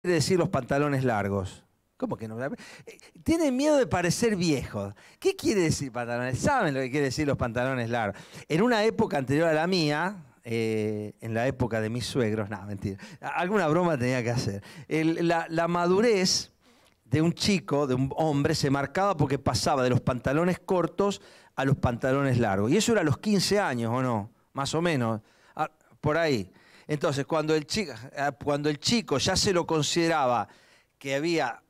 quiere decir los pantalones largos? ¿Cómo que no? Tienen miedo de parecer viejos. ¿Qué quiere decir pantalones? ¿Saben lo que quiere decir los pantalones largos? En una época anterior a la mía, en la época de mis suegros, no, mentira, alguna broma tenía que hacer. La madurez de un chico, de un hombre, se marcaba porque pasaba de los pantalones cortos a los pantalones largos. Y eso era a los 15 años, ¿o no? Más o menos, por ahí. Entonces, cuando el chico ya se lo consideraba que había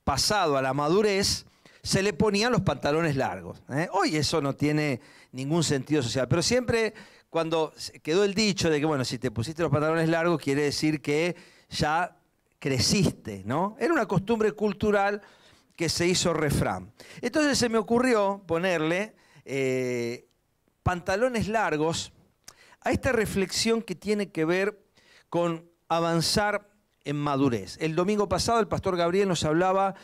pasado a la madurez, se le ponían los pantalones largos. Hoy eso no tiene ningún sentido social, pero siempre cuando quedó el dicho de que, bueno, si te pusiste los pantalones largos quiere decir que ya creciste, ¿no? Era una costumbre cultural que se hizo refrán. Entonces se me ocurrió ponerle pantalones largos a esta reflexión que tiene que ver con avanzar en madurez. El domingo pasado el pastor Gabriel nos hablaba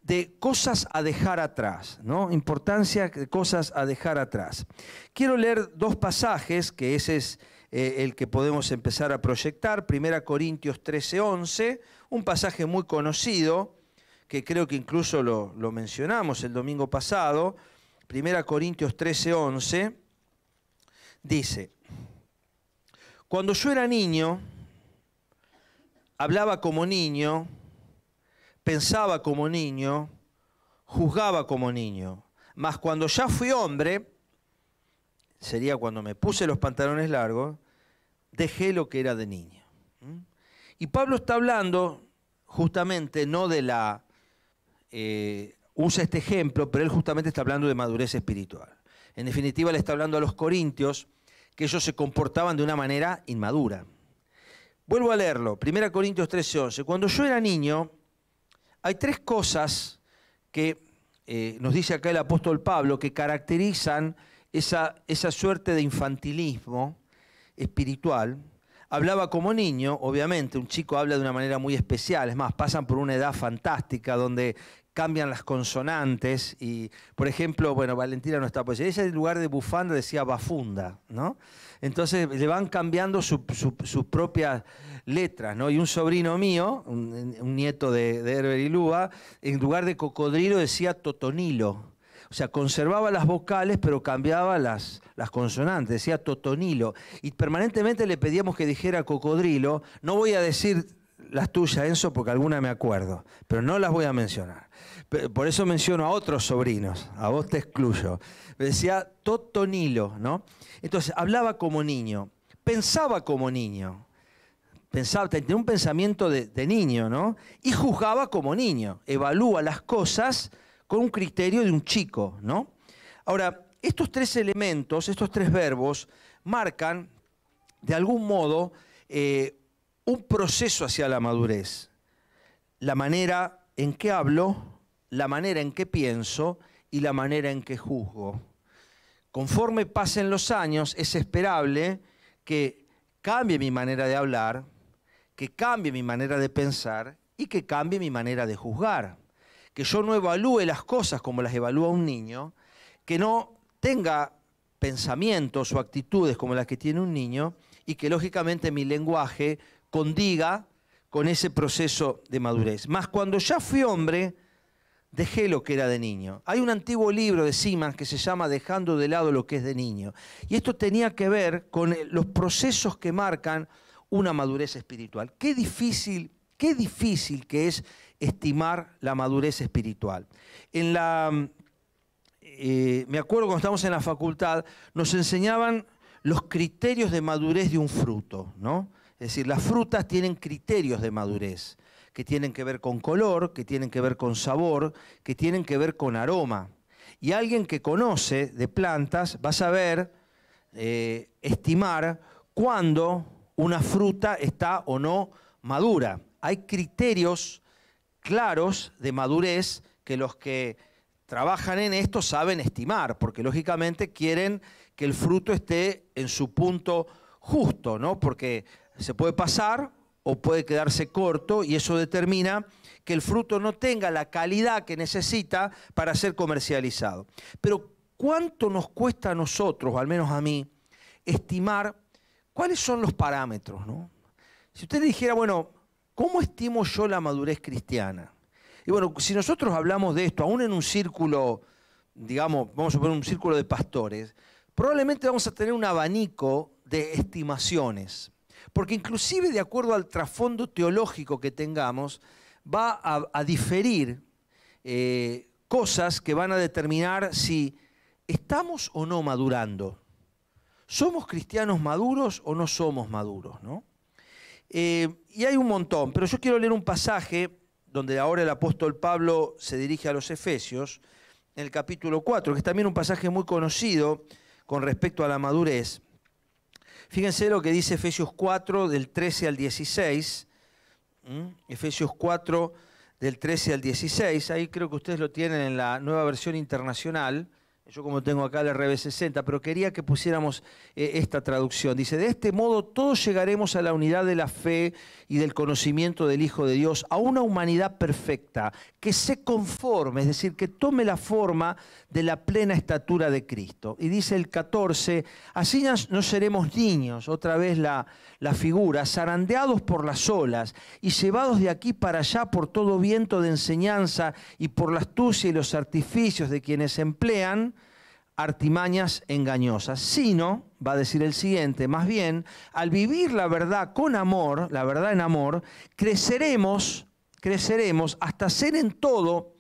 de cosas a dejar atrás, ¿no? Importancia de cosas a dejar atrás. Quiero leer dos pasajes, que ese es el que podemos empezar a proyectar. 1 Corintios 13:11, un pasaje muy conocido, que creo que incluso lo mencionamos el domingo pasado. 1 Corintios 13:11, dice: cuando yo era niño, hablaba como niño, pensaba como niño, juzgaba como niño. Mas cuando ya fui hombre, sería cuando me puse los pantalones largos, dejé lo que era de niño. Y Pablo está hablando justamente, no de la... usa este ejemplo, pero él justamente está hablando de madurez espiritual. En definitiva, le está hablando a los corintios que ellos se comportaban de una manera inmadura. Vuelvo a leerlo, 1 Corintios 13:11. Cuando yo era niño, hay tres cosas que nos dice acá el apóstol Pablo que caracterizan esa suerte de infantilismo espiritual. Hablaba como niño, obviamente, un chico habla de una manera muy especial, es más, pasan por una edad fantástica donde cambian las consonantes y, por ejemplo, bueno, Valentina no está, pues ella en lugar de bufanda decía bafunda, ¿no? Entonces le van cambiando sus propias letras, ¿no? Y un sobrino mío, un nieto de Herbert y Lúa, en lugar de cocodrilo decía totonilo. O sea, conservaba las vocales, pero cambiaba las consonantes, decía totonilo. Y permanentemente le pedíamos que dijera cocodrilo. No voy a decir las tuyas, Enzo, porque alguna me acuerdo, pero no las voy a mencionar. Por eso menciono a otros sobrinos, a vos te excluyo. Decía totonilo, ¿no? Entonces, hablaba como niño, pensaba como niño. Tenía un pensamiento de niño, ¿no? Y juzgaba como niño, evalúa las cosas con un criterio de un chico, ¿no? Ahora, estos tres elementos, estos tres verbos, marcan, de algún modo, un proceso hacia la madurez. La manera en que hablo, la manera en que pienso y la manera en que juzgo. Conforme pasen los años, es esperable que cambie mi manera de hablar, que cambie mi manera de pensar y que cambie mi manera de juzgar. Que yo no evalúe las cosas como las evalúa un niño, que no tenga pensamientos o actitudes como las que tiene un niño y que lógicamente mi lenguaje condiga con ese proceso de madurez. Mas cuando ya fui hombre, dejé lo que era de niño. Hay un antiguo libro de Simmons que se llama Dejando de lado lo que es de niño. Y esto tenía que ver con los procesos que marcan una madurez espiritual. Qué difícil que es estimar la madurez espiritual. Me acuerdo cuando estábamos en la facultad, nos enseñaban los criterios de madurez de un fruto, ¿no? Es decir, las frutas tienen criterios de madurez, que tienen que ver con color, que tienen que ver con sabor, que tienen que ver con aroma. Y alguien que conoce de plantas va a saber estimar cuándo una fruta está o no madura. Hay criterios claros de madurez que los que trabajan en esto saben estimar, porque lógicamente quieren que el fruto esté en su punto justo, ¿no? Porque se puede pasar o puede quedarse corto y eso determina que el fruto no tenga la calidad que necesita para ser comercializado. Pero ¿cuánto nos cuesta a nosotros, o al menos a mí, estimar cuáles son los parámetros, ¿no? Si usted dijera, bueno, ¿cómo estimo yo la madurez cristiana? Y bueno, si nosotros hablamos de esto, aún en un círculo, digamos, vamos a poner un círculo de pastores, probablemente vamos a tener un abanico de estimaciones. Porque inclusive de acuerdo al trasfondo teológico que tengamos, va a diferir cosas que van a determinar si estamos o no madurando. ¿Somos cristianos maduros o no somos maduros, ¿no? Y hay un montón, pero yo quiero leer un pasaje donde ahora el apóstol Pablo se dirige a los Efesios, en el capítulo 4, que es también un pasaje muy conocido con respecto a la madurez. Fíjense lo que dice Efesios 4, del 13 al 16. Efesios 4, del 13 al 16. Ahí creo que ustedes lo tienen en la Nueva Versión Internacional. Yo como tengo acá el RB60, pero quería que pusiéramos esta traducción. Dice, de este modo todos llegaremos a la unidad de la fe y del conocimiento del Hijo de Dios, a una humanidad perfecta, que se conforme, es decir, que tome la forma de la plena estatura de Cristo. Y dice el 14, así no seremos niños, otra vez la figura, zarandeados por las olas y llevados de aquí para allá por todo viento de enseñanza y por la astucia y los artificios de quienes emplean artimañas engañosas, sino, va a decir el siguiente, más bien, al vivir la verdad con amor, la verdad en amor, creceremos hasta ser en todo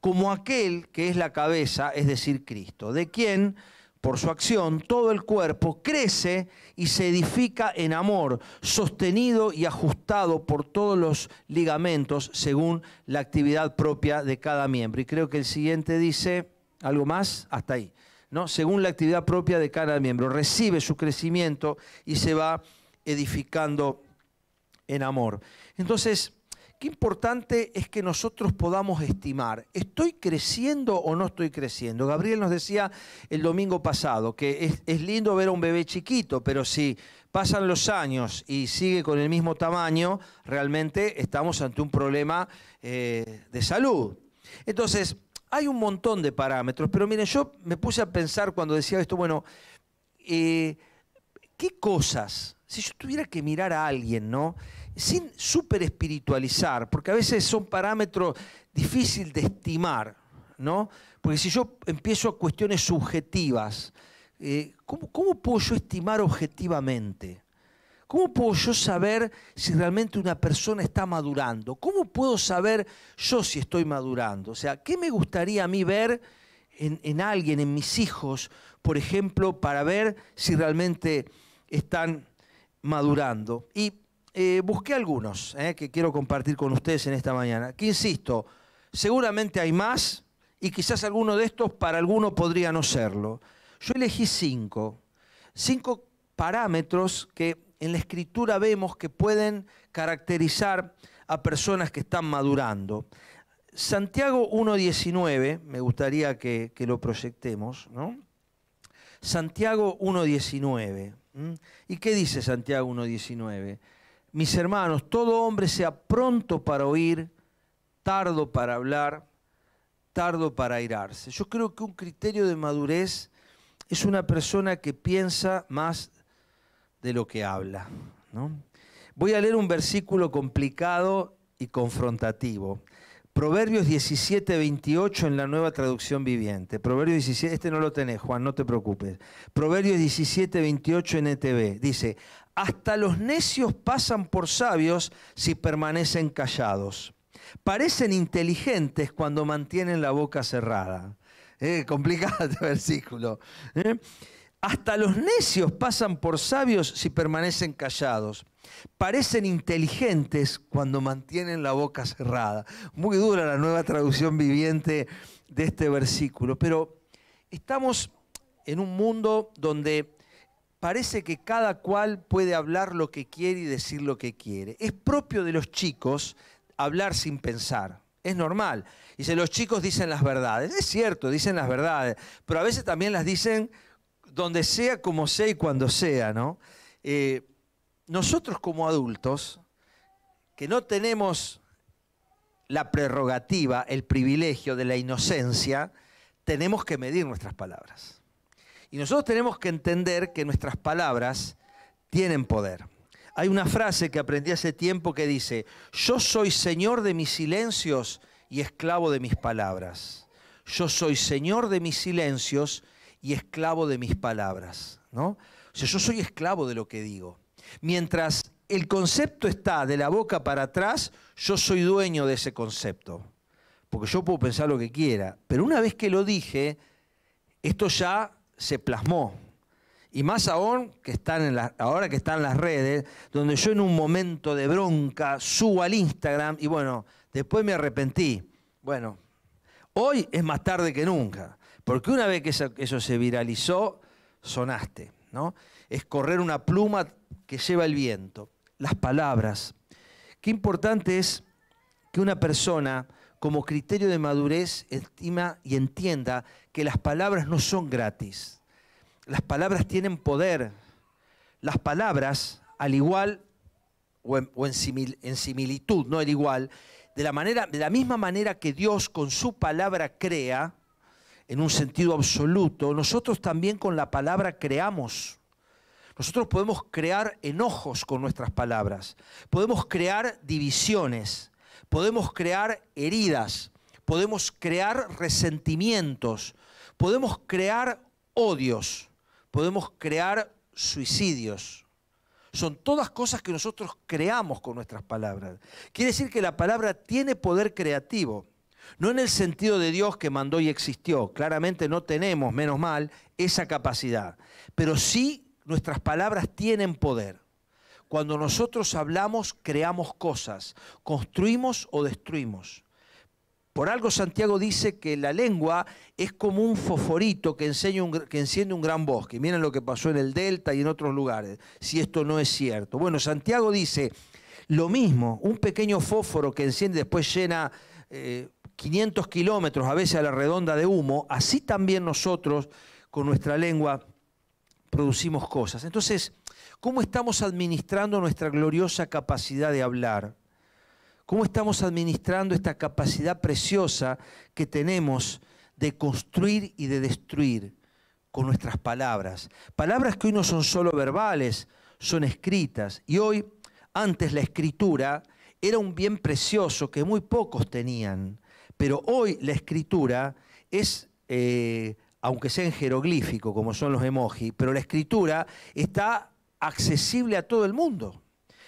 como aquel que es la cabeza, es decir, Cristo, de quien, por su acción, todo el cuerpo crece y se edifica en amor, sostenido y ajustado por todos los ligamentos según la actividad propia de cada miembro. Y creo que el siguiente dice, ¿algo más? Hasta ahí. ¿No? Según la actividad propia de cada miembro, recibe su crecimiento y se va edificando en amor. Entonces, qué importante es que nosotros podamos estimar, ¿estoy creciendo o no estoy creciendo? Gabriel nos decía el domingo pasado que es lindo ver a un bebé chiquito, pero si pasan los años y sigue con el mismo tamaño, realmente estamos ante un problema de salud. Entonces, hay un montón de parámetros, pero miren, yo me puse a pensar cuando decía esto, bueno, ¿qué cosas? Si yo tuviera que mirar a alguien, ¿no? Sin súper espiritualizar, porque a veces son parámetros difíciles de estimar, ¿no? Porque si yo empiezo a cuestiones subjetivas, ¿cómo puedo yo estimar objetivamente? ¿Cómo puedo yo saber si realmente una persona está madurando? ¿Cómo puedo saber yo si estoy madurando? O sea, ¿qué me gustaría a mí ver en alguien, en mis hijos, por ejemplo, para ver si realmente están madurando? Y busqué algunos que quiero compartir con ustedes en esta mañana. Que insisto, seguramente hay más y quizás alguno de estos para alguno podría no serlo. Yo elegí 5 parámetros que en la Escritura vemos que pueden caracterizar a personas que están madurando. Santiago 1.19, me gustaría que lo proyectemos, ¿no? Santiago 1.19. ¿Y qué dice Santiago 1.19? Mis hermanos, todo hombre sea pronto para oír, tardo para hablar, tardo para airarse. Yo creo que un criterio de madurez es una persona que piensa más de lo que habla, ¿no? Voy a leer un versículo complicado y confrontativo. Proverbios 17:28 en la Nueva Traducción Viviente. Proverbios 17, este no lo tenés, Juan, no te preocupes. Proverbios 17:28 en ETV. Dice, hasta los necios pasan por sabios si permanecen callados. Parecen inteligentes cuando mantienen la boca cerrada. Complicado este versículo. Hasta los necios pasan por sabios si permanecen callados. Parecen inteligentes cuando mantienen la boca cerrada. Muy dura la Nueva Traducción Viviente de este versículo. Pero estamos en un mundo donde parece que cada cual puede hablar lo que quiere y decir lo que quiere. Es propio de los chicos hablar sin pensar. Es normal. Dice, los chicos dicen las verdades. Es cierto, dicen las verdades. Pero a veces también las dicen donde sea, como sea y cuando sea, ¿no? Nosotros como adultos, que no tenemos la prerrogativa, el privilegio de la inocencia, tenemos que medir nuestras palabras. Y nosotros tenemos que entender que nuestras palabras tienen poder. Hay una frase que aprendí hace tiempo que dice: yo soy señor de mis silencios y esclavo de mis palabras. Yo soy señor de mis silencios y esclavo de mis palabras, ¿no? O sea, yo soy esclavo de lo que digo. Mientras el concepto está de la boca para atrás, yo soy dueño de ese concepto. Porque yo puedo pensar lo que quiera, pero una vez que lo dije, esto ya se plasmó. Y más aún que ahora que están las redes, donde yo en un momento de bronca subo al Instagram y bueno, después me arrepentí. Bueno, hoy es más tarde que nunca, porque una vez que eso se viralizó, sonaste, ¿no? Es correr una pluma que lleva el viento. Las palabras. Qué importante es que una persona, como criterio de madurez, estima y entienda que las palabras no son gratis. Las palabras tienen poder. Las palabras, al igual, o en similitud, no al igual, de la misma manera que Dios con su palabra crea, en un sentido absoluto, nosotros también con la palabra creamos. Nosotros podemos crear enojos con nuestras palabras, podemos crear divisiones, podemos crear heridas, podemos crear resentimientos, podemos crear odios, podemos crear suicidios. Son todas cosas que nosotros creamos con nuestras palabras. Quiere decir que la palabra tiene poder creativo. No en el sentido de Dios que mandó y existió. Claramente no tenemos, menos mal, esa capacidad. Pero sí nuestras palabras tienen poder. Cuando nosotros hablamos, creamos cosas, construimos o destruimos. Por algo Santiago dice que la lengua es como un fosforito que enciende un gran bosque. Miren lo que pasó en el Delta y en otros lugares, si esto no es cierto. Bueno, Santiago dice lo mismo, un pequeño fósforo que enciende y después llena 500 kilómetros, a veces a la redonda, de humo. Así también nosotros con nuestra lengua producimos cosas. Entonces, ¿cómo estamos administrando nuestra gloriosa capacidad de hablar? ¿Cómo estamos administrando esta capacidad preciosa que tenemos de construir y de destruir con nuestras palabras? Palabras que hoy no son solo verbales, son escritas. Y hoy, antes la escritura era un bien precioso que muy pocos tenían. Pero hoy la escritura es, aunque sea en jeroglífico, como son los emojis, pero la escritura está accesible a todo el mundo.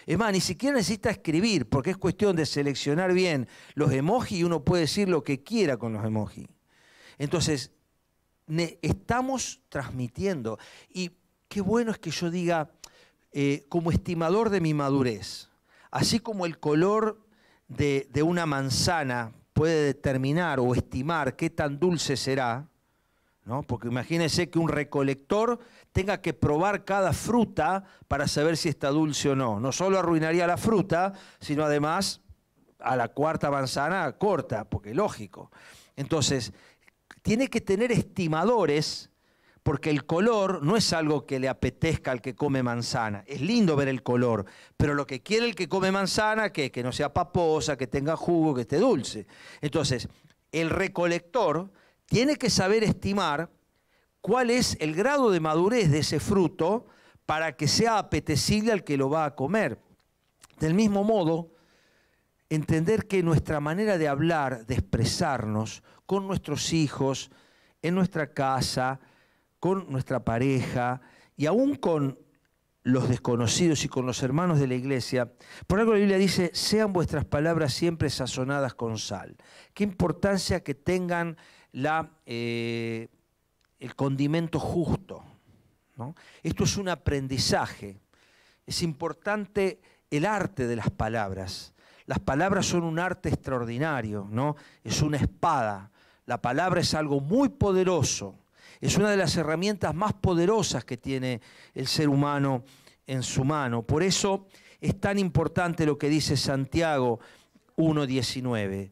Es más, ni siquiera necesita escribir, porque es cuestión de seleccionar bien los emojis y uno puede decir lo que quiera con los emojis. Entonces, estamos transmitiendo. Y qué bueno es que yo diga, como estimador de mi madurez, así como el color de una manzana puede determinar o estimar qué tan dulce será, ¿no? Porque imagínense que un recolector tenga que probar cada fruta para saber si está dulce o no. No solo arruinaría la fruta, sino además a la cuarta manzana corta, porque es lógico. Entonces, tiene que tener estimadores, porque el color no es algo que le apetezca al que come manzana. Es lindo ver el color, pero lo que quiere el que come manzana, que no sea paposa, que tenga jugo, que esté dulce. Entonces, el recolector tiene que saber estimar cuál es el grado de madurez de ese fruto para que sea apetecible al que lo va a comer. Del mismo modo, entender que nuestra manera de hablar, de expresarnos con nuestros hijos, en nuestra casa, con nuestra pareja y aún con los desconocidos y con los hermanos de la iglesia, por algo la Biblia dice, sean vuestras palabras siempre sazonadas con sal. Qué importancia que tengan el condimento justo, ¿no? Esto es un aprendizaje. Es importante el arte de las palabras. Las palabras son un arte extraordinario, ¿no? Es una espada. La palabra es algo muy poderoso. Es una de las herramientas más poderosas que tiene el ser humano en su mano. Por eso es tan importante lo que dice Santiago 1:19.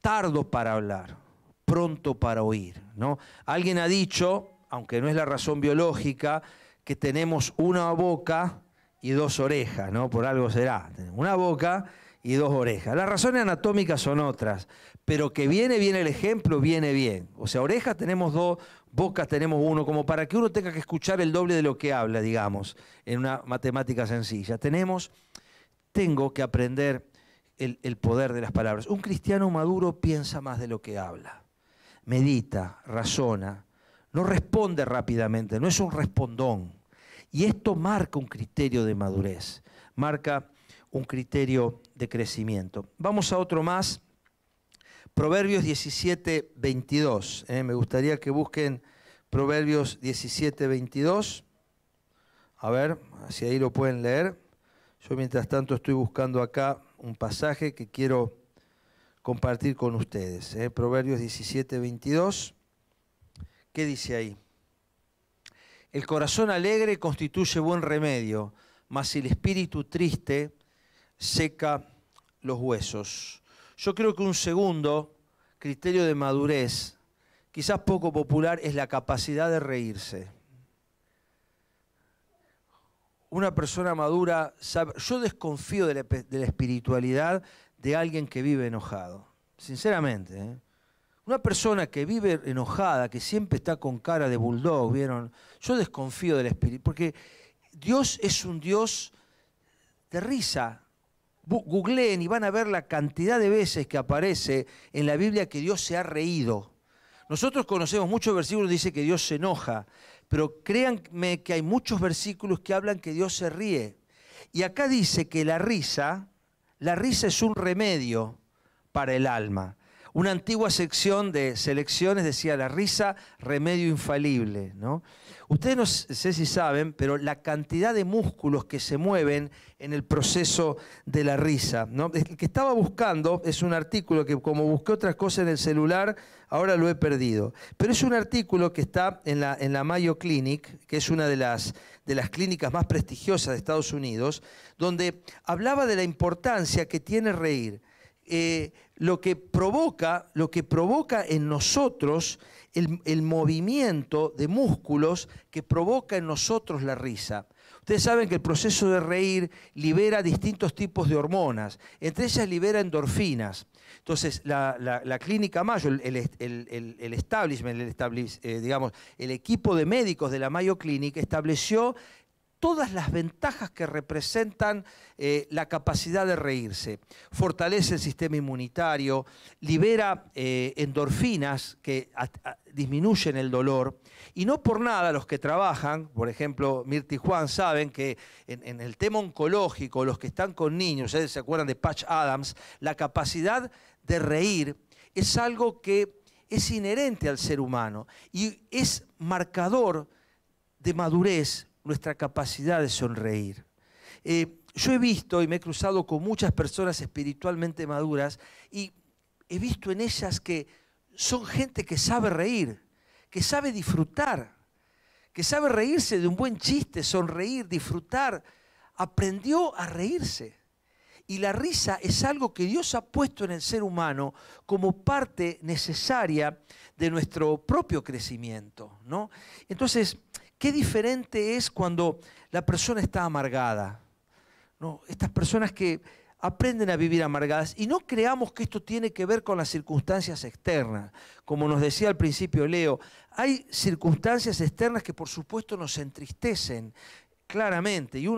Tardo para hablar, pronto para oír, ¿no? Alguien ha dicho, aunque no es la razón biológica, que tenemos una boca y dos orejas, ¿no? Por algo será. Tenemos una boca y dos orejas. Las razones anatómicas son otras, pero que viene el ejemplo, viene bien. O sea, orejas tenemos dos, bocas tenemos uno, como para que uno tenga que escuchar el doble de lo que habla, digamos, en una matemática sencilla. Tengo que aprender el poder de las palabras. Un cristiano maduro piensa más de lo que habla, medita, razona, no responde rápidamente, no es un respondón. Y esto marca un criterio de madurez, marca un criterio de crecimiento. Vamos a otro más, Proverbios 17, 22. Me gustaría que busquen Proverbios 17, 22. A ver, si ahí lo pueden leer. Yo mientras tanto estoy buscando acá un pasaje que quiero compartir con ustedes. Proverbios 17, 22. ¿Qué dice ahí? El corazón alegre constituye buen remedio, mas el espíritu triste seca los huesos. Yo creo que un segundo criterio de madurez, quizás poco popular, es la capacidad de reírse. Una persona madura sabe, yo desconfío de la espiritualidad de alguien que vive enojado, sinceramente. Una persona que vive enojada, que siempre está con cara de bulldog, ¿vieron? Yo desconfío del espíritu, porque Dios es un Dios de risa. Googleen y van a ver la cantidad de veces que aparece en la Biblia que Dios se ha reído. Nosotros conocemos muchos versículos que dice que Dios se enoja, pero créanme que hay muchos versículos que hablan que Dios se ríe. Y acá dice que la risa es un remedio para el alma. Una antigua sección de selecciones decía la risa, remedio infalible, ¿no? Ustedes no sé si saben, pero la cantidad de músculos que se mueven en el proceso de la risa, ¿no? El que estaba buscando es un artículo que, como busqué otras cosas en el celular, ahora lo he perdido. Pero es un artículo que está en la Mayo Clinic, que es una de las clínicas más prestigiosas de Estados Unidos, donde hablaba de la importancia que tiene reír. Lo que provoca en nosotros el movimiento de músculos que provoca en nosotros la risa. Ustedes saben que el proceso de reír libera distintos tipos de hormonas, entre ellas libera endorfinas. Entonces, la clínica Mayo, el establishment, digamos, el equipo de médicos de la Mayo Clinic estableció todas las ventajas que representan la capacidad de reírse. Fortalece el sistema inmunitario, libera endorfinas que disminuyen el dolor. Y no por nada los que trabajan, por ejemplo, Mirta y Juan, saben que en el tema oncológico, los que están con niños, ustedes se acuerdan de Patch Adams, la capacidad de reír es algo que es inherente al ser humano y es marcador de madurez nuestra capacidad de sonreír. Yo he visto y me he cruzado con muchas personas espiritualmente maduras y he visto en ellas que son gente que sabe reír, que sabe disfrutar, que sabe reírse de un buen chiste, sonreír, disfrutar. Aprendió a reírse. Y la risa es algo que Dios ha puesto en el ser humano como parte necesaria de nuestro propio crecimiento, ¿no? Entonces, qué diferente es cuando la persona está amargada, ¿no? Estas personas que aprenden a vivir amargadas. Y no creamos que esto tiene que ver con las circunstancias externas. Como nos decía al principio Leo, hay circunstancias externas que por supuesto nos entristecen claramente. Y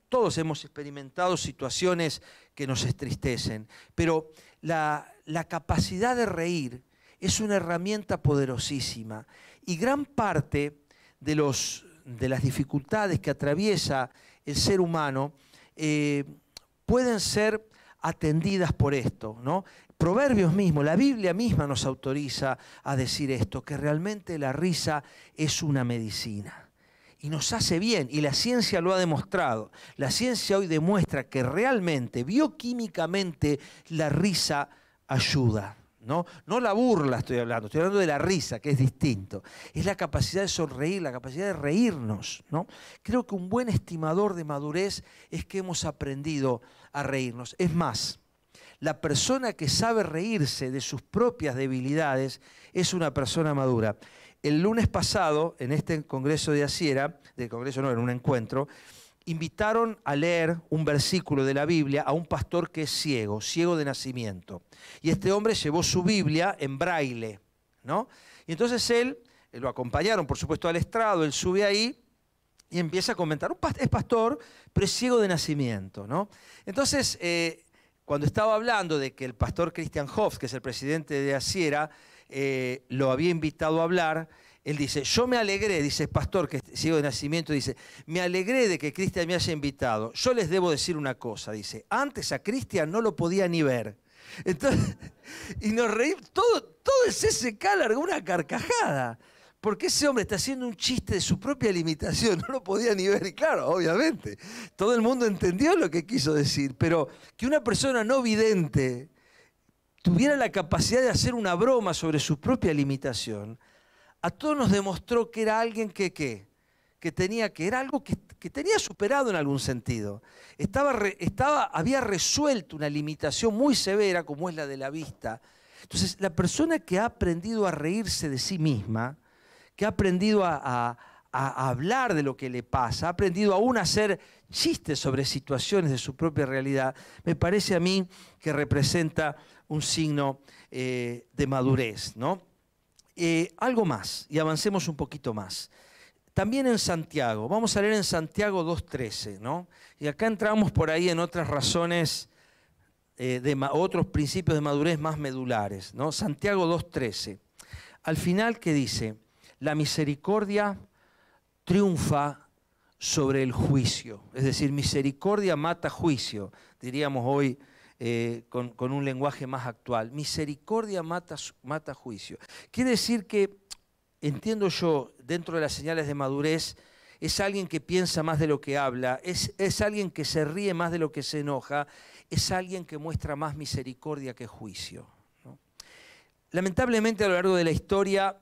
todos hemos experimentado situaciones que nos entristecen. Pero la capacidad de reír es una herramienta poderosísima. Y gran parte de las dificultades que atraviesa el ser humano pueden ser atendidas por esto, ¿no? Proverbios mismo, la Biblia misma nos autoriza a decir esto, que realmente la risa es una medicina y nos hace bien, y la ciencia lo ha demostrado. La ciencia hoy demuestra que realmente, bioquímicamente, la risa ayuda. No la burla estoy hablando de la risa, que es distinto. Es la capacidad de sonreír, la capacidad de reírnos, ¿no? Creo que un buen estimador de madurez es que hemos aprendido a reírnos. Es más, la persona que sabe reírse de sus propias debilidades es una persona madura. El lunes pasado, en este congreso de Asiera, en un encuentro, invitaron a leer un versículo de la Biblia a un pastor que es ciego de nacimiento. Y este hombre llevó su Biblia en braille, ¿no? Y entonces él lo acompañaron, por supuesto, al estrado, él sube ahí y empieza a comentar. Es pastor, pero es ciego de nacimiento, ¿no? Entonces, cuando estaba hablando de que el pastor Christian Hoff, que es el presidente de Asiera, lo había invitado a hablar, él dice, yo me alegré, dice, pastor, que es ciego de nacimiento, dice, me alegré de que Cristian me haya invitado. Yo les debo decir una cosa, dice, antes a Cristian no lo podía ni ver. Entonces, y nos reímos, todo el CCK largó una carcajada, porque ese hombre está haciendo un chiste de su propia limitación, no lo podía ni ver, y claro, obviamente, todo el mundo entendió lo que quiso decir, pero que una persona no vidente tuviera la capacidad de hacer una broma sobre su propia limitación, a todos nos demostró que era alguien que era algo que tenía superado en algún sentido. Había resuelto una limitación muy severa como es la de la vista. Entonces, la persona que ha aprendido a reírse de sí misma, que ha aprendido a hablar de lo que le pasa, ha aprendido aún a hacer chistes sobre situaciones de su propia realidad, me parece a mí que representa un signo de madurez, ¿no? Algo más, y avancemos un poquito más. También en Santiago, vamos a leer en Santiago 2:13, ¿no? Y acá entramos por ahí en otras razones, otros principios de madurez más medulares, ¿no? Santiago 2:13. Al final, ¿qué dice? La misericordia triunfa sobre el juicio. Es decir, misericordia mata juicio, diríamos hoy con un lenguaje más actual. Misericordia mata juicio. Quiere decir que, entiendo yo, dentro de las señales de madurez, es alguien que piensa más de lo que habla, es alguien que se ríe más de lo que se enoja, es alguien que muestra más misericordia que juicio, ¿no? Lamentablemente, a lo largo de la historia,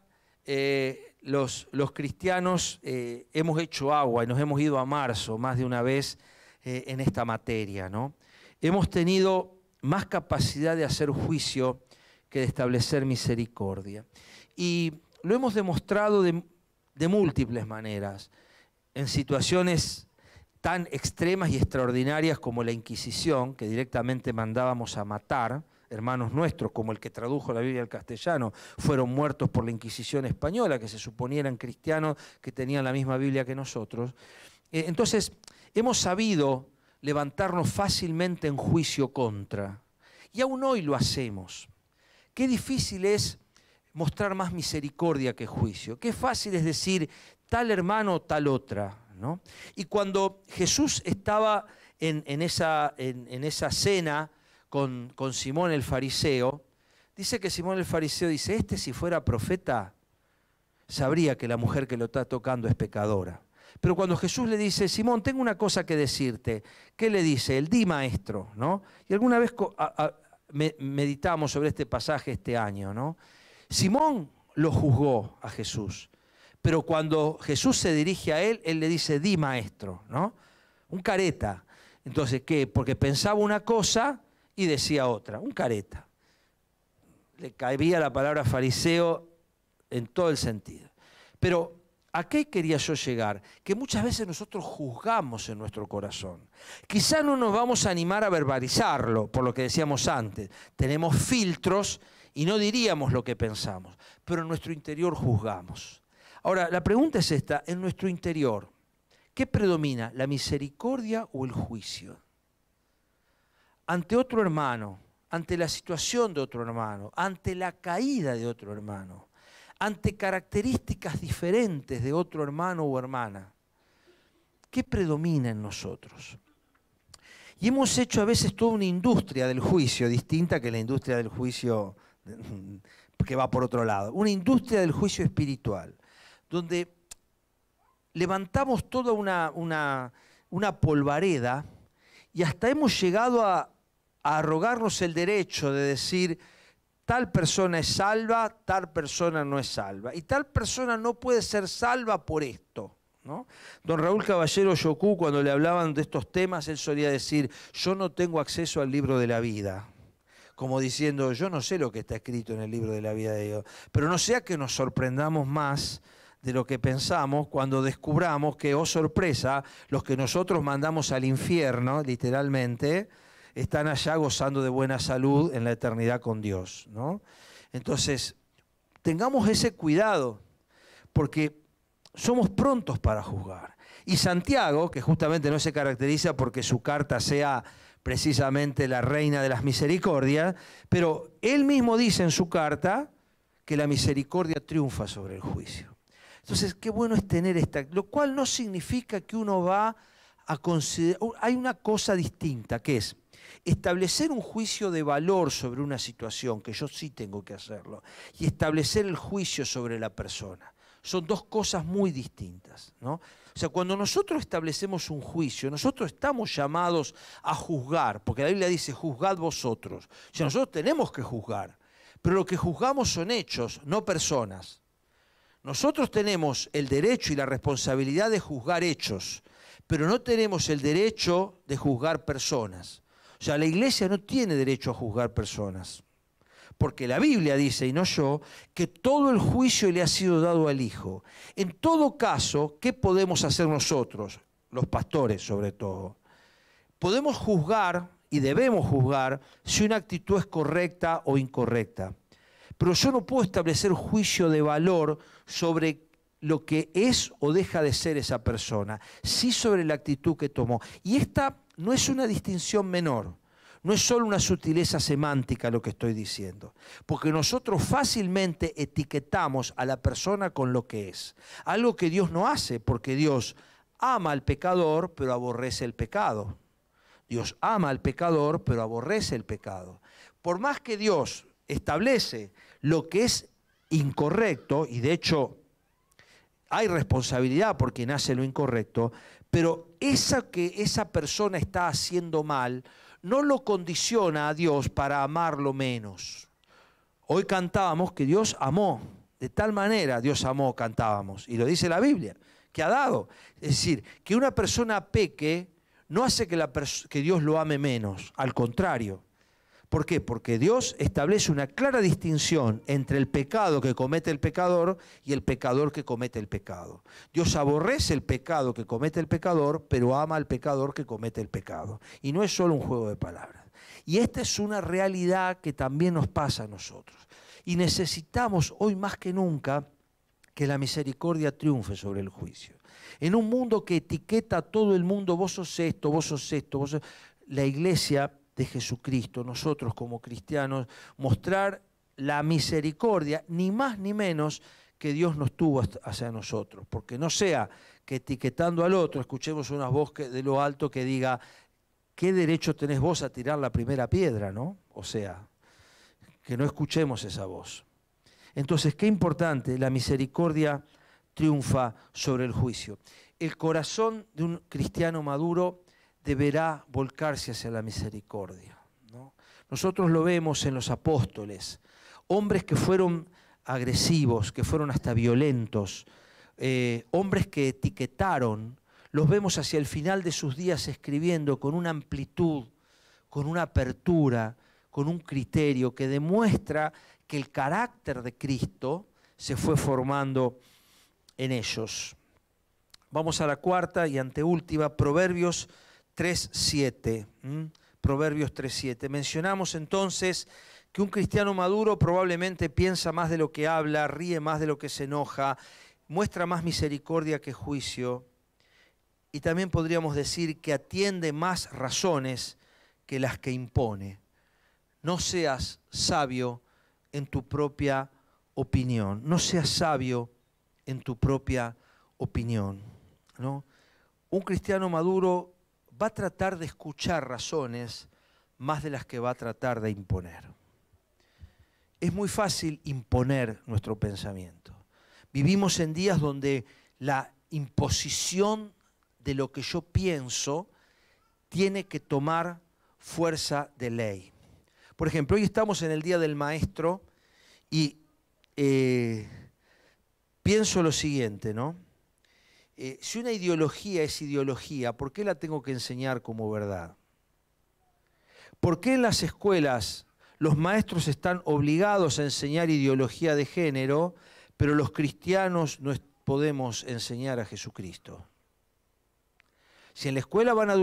los cristianos hemos hecho agua y nos hemos ido a marzo más de una vez en esta materia, ¿no? Hemos tenido más capacidad de hacer juicio que de establecer misericordia. Y lo hemos demostrado de múltiples maneras, en situaciones tan extremas y extraordinarias como la Inquisición, que directamente mandábamos a matar. Hermanos nuestros, como el que tradujo la Biblia al castellano, fueron muertos por la Inquisición española, que se suponía eran cristianos que tenían la misma Biblia que nosotros. Entonces, hemos sabido levantarnos fácilmente en juicio contra. Y aún hoy lo hacemos. Qué difícil es mostrar más misericordia que juicio. Qué fácil es decir tal hermano o tal otra, ¿no? Y cuando Jesús estaba en esa cena con Simón el fariseo, dice que Simón el fariseo dice, este si fuera profeta, sabría que la mujer que lo está tocando es pecadora. Pero cuando Jesús le dice, Simón, tengo una cosa que decirte, ¿qué le dice? Él, di maestro, ¿no? Y alguna vez meditamos sobre este pasaje este año, ¿no? Simón lo juzgó a Jesús, pero cuando Jesús se dirige a él le dice, di maestro, ¿no? Un careta. Entonces, ¿qué? Porque pensaba una cosa y decía otra, un careta. Le cabía la palabra fariseo en todo el sentido. Pero, ¿a qué quería yo llegar? Que muchas veces nosotros juzgamos en nuestro corazón. Quizá no nos vamos a animar a verbalizarlo, por lo que decíamos antes. Tenemos filtros y no diríamos lo que pensamos, pero en nuestro interior juzgamos. Ahora, la pregunta es esta, en nuestro interior, ¿qué predomina, la misericordia o el juicio? Ante otro hermano, ante la situación de otro hermano, ante la caída de otro hermano, ante características diferentes de otro hermano o hermana, ¿qué predomina en nosotros? Y hemos hecho a veces toda una industria del juicio, distinta que la industria del juicio que va por otro lado. Una industria del juicio espiritual, donde levantamos toda una polvareda y hasta hemos llegado a arrogarnos el derecho de decir tal persona es salva, tal persona no es salva. Y tal persona no puede ser salva por esto, ¿no? Don Raúl Caballero Yocú, cuando le hablaban de estos temas, él solía decir, yo no tengo acceso al libro de la vida. Como diciendo, yo no sé lo que está escrito en el libro de la vida de Dios. Pero no sea que nos sorprendamos más de lo que pensamos cuando descubramos que, oh sorpresa, los que nosotros mandamos al infierno, literalmente, están allá gozando de buena salud en la eternidad con Dios, ¿no? Entonces, tengamos ese cuidado, porque somos prontos para juzgar. Y Santiago, que justamente no se caracteriza porque su carta sea precisamente la reina de las misericordias, pero él mismo dice en su carta que la misericordia triunfa sobre el juicio. Entonces, qué bueno es tener esta, lo cual no significa que uno va a considerar, hay una cosa distinta, que es establecer un juicio de valor sobre una situación, que yo sí tengo que hacerlo, y establecer el juicio sobre la persona. Son dos cosas muy distintas, ¿no? O sea, cuando nosotros establecemos un juicio, nosotros estamos llamados a juzgar, porque la Biblia dice, juzgad vosotros. O sea, nosotros tenemos que juzgar, pero lo que juzgamos son hechos, no personas. Nosotros tenemos el derecho y la responsabilidad de juzgar hechos, pero no tenemos el derecho de juzgar personas. O sea, la iglesia no tiene derecho a juzgar personas. Porque la Biblia dice, y no yo, que todo el juicio le ha sido dado al Hijo. En todo caso, ¿qué podemos hacer nosotros? Los pastores, sobre todo. Podemos juzgar, y debemos juzgar, si una actitud es correcta o incorrecta. Pero yo no puedo establecer juicio de valor sobre lo que es o deja de ser esa persona, sí sobre la actitud que tomó. Y esta no es una distinción menor. No es solo una sutileza semántica lo que estoy diciendo, porque nosotros fácilmente etiquetamos a la persona con lo que es. Algo que Dios no hace, porque Dios ama al pecador, pero aborrece el pecado. Dios ama al pecador, pero aborrece el pecado. Por más que Dios establece lo que es incorrecto, y de hecho hay responsabilidad por quien hace lo incorrecto, pero que esa persona está haciendo mal no lo condiciona a Dios para amarlo menos. Hoy cantábamos que Dios amó, de tal manera Dios amó, cantábamos, y lo dice la Biblia, que ha dado. Es decir, que una persona peque no hace que Dios lo ame menos, al contrario. ¿Por qué? Porque Dios establece una clara distinción entre el pecado que comete el pecador y el pecador que comete el pecado. Dios aborrece el pecado que comete el pecador, pero ama al pecador que comete el pecado. Y no es solo un juego de palabras. Y esta es una realidad que también nos pasa a nosotros. Y necesitamos hoy más que nunca que la misericordia triunfe sobre el juicio. En un mundo que etiqueta a todo el mundo, vos sos esto, vos sos esto, vos sos... La iglesia de Jesucristo, nosotros como cristianos, mostrar la misericordia, ni más ni menos que Dios nos tuvo hacia nosotros. Porque no sea que etiquetando al otro escuchemos una voz de lo alto que diga, ¿qué derecho tenés vos a tirar la primera piedra, no? O sea, que no escuchemos esa voz. Entonces, qué importante, la misericordia triunfa sobre el juicio. El corazón de un cristiano maduro deberá volcarse hacia la misericordia, ¿no? Nosotros lo vemos en los apóstoles, hombres que fueron agresivos, que fueron hasta violentos, hombres que etiquetaron, los vemos hacia el final de sus días escribiendo con una amplitud, con una apertura, con un criterio que demuestra que el carácter de Cristo se fue formando en ellos. Vamos a la cuarta y anteúltima, Proverbios 3:7. Proverbios 3:7. Mencionamos entonces que un cristiano maduro probablemente piensa más de lo que habla, ríe más de lo que se enoja, muestra más misericordia que juicio, y también podríamos decir que atiende más razones que las que impone. No seas sabio en tu propia opinión, no seas sabio en tu propia opinión, ¿no? Un cristiano maduro va a tratar de escuchar razones más de las que va a tratar de imponer. Es muy fácil imponer nuestro pensamiento. Vivimos en días donde la imposición de lo que yo pienso tiene que tomar fuerza de ley. Por ejemplo, hoy estamos en el Día del Maestro y pienso lo siguiente, ¿no? Si una ideología es ideología, ¿por qué la tengo que enseñar como verdad? ¿Por qué en las escuelas los maestros están obligados a enseñar ideología de género, pero los cristianos no podemos enseñar a Jesucristo? Si en la escuela van a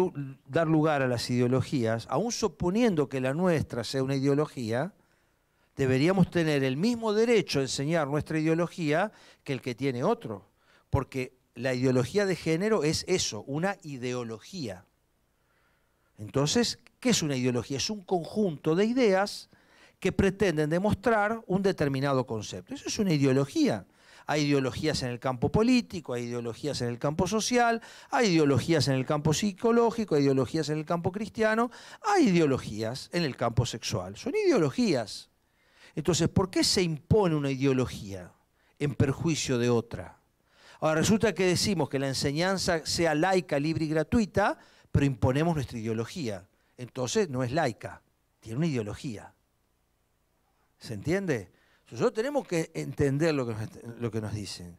dar lugar a las ideologías, aún suponiendo que la nuestra sea una ideología, deberíamos tener el mismo derecho a enseñar nuestra ideología que el que tiene otro, porque la ideología de género es eso, una ideología. Entonces, ¿qué es una ideología? Es un conjunto de ideas que pretenden demostrar un determinado concepto. Eso es una ideología. Hay ideologías en el campo político, hay ideologías en el campo social, hay ideologías en el campo psicológico, hay ideologías en el campo cristiano, hay ideologías en el campo sexual. Son ideologías. Entonces, ¿por qué se impone una ideología en perjuicio de otra? Ahora, resulta que decimos que la enseñanza sea laica, libre y gratuita, pero imponemos nuestra ideología. Entonces, no es laica, tiene una ideología. ¿Se entiende? Nosotros tenemos que entender lo que nos dicen.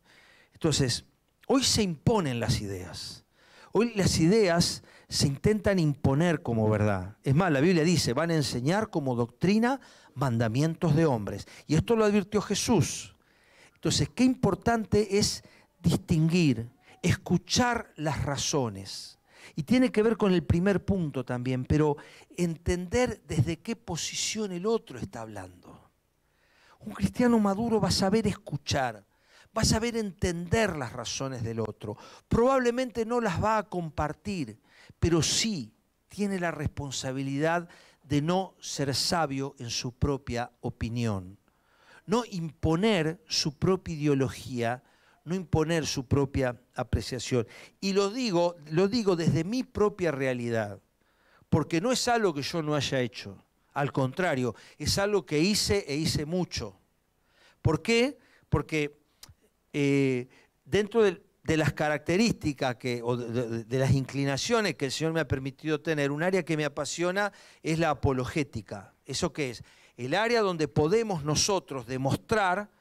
Entonces, hoy se imponen las ideas. Hoy las ideas se intentan imponer como verdad. Es más, la Biblia dice, van a enseñar como doctrina mandamientos de hombres. Y esto lo advirtió Jesús. Entonces, qué importante es distinguir, escuchar las razones. Y tiene que ver con el primer punto también, pero entender desde qué posición el otro está hablando. Un cristiano maduro va a saber escuchar, va a saber entender las razones del otro. Probablemente no las va a compartir, pero sí tiene la responsabilidad de no ser sabio en su propia opinión. No imponer su propia ideología, no imponer su propia apreciación. Y lo digo desde mi propia realidad, porque no es algo que yo no haya hecho. Al contrario, es algo que hice e hice mucho. ¿Por qué? Porque dentro de las características o de las inclinaciones que el Señor me ha permitido tener, un área que me apasiona es la apologética. ¿Eso qué es? El área donde podemos nosotros demostrar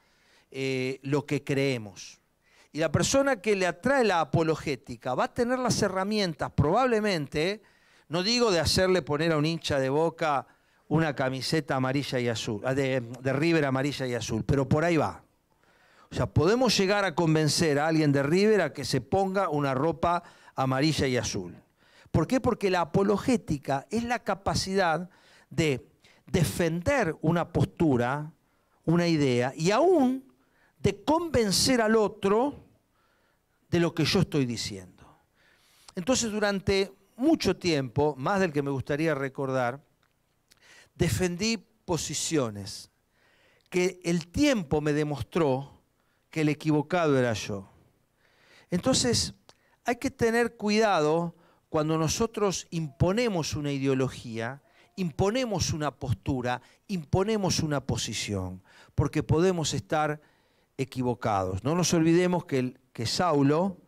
lo que creemos. Y la persona que le atrae la apologética va a tener las herramientas, probablemente, no digo de hacerle poner a un hincha de Boca una camiseta amarilla y azul, de River amarilla y azul, pero por ahí va. O sea, podemos llegar a convencer a alguien de River a que se ponga una ropa amarilla y azul. ¿Por qué? Porque la apologética es la capacidad de defender una postura, una idea, y aún de convencer al otro de lo que yo estoy diciendo. Entonces, durante mucho tiempo, más del que me gustaría recordar, defendí posiciones que el tiempo me demostró que el equivocado era yo. Entonces, hay que tener cuidado cuando nosotros imponemos una ideología, imponemos una postura, imponemos una posición, porque podemos estar equivocados. No nos olvidemos que Saulo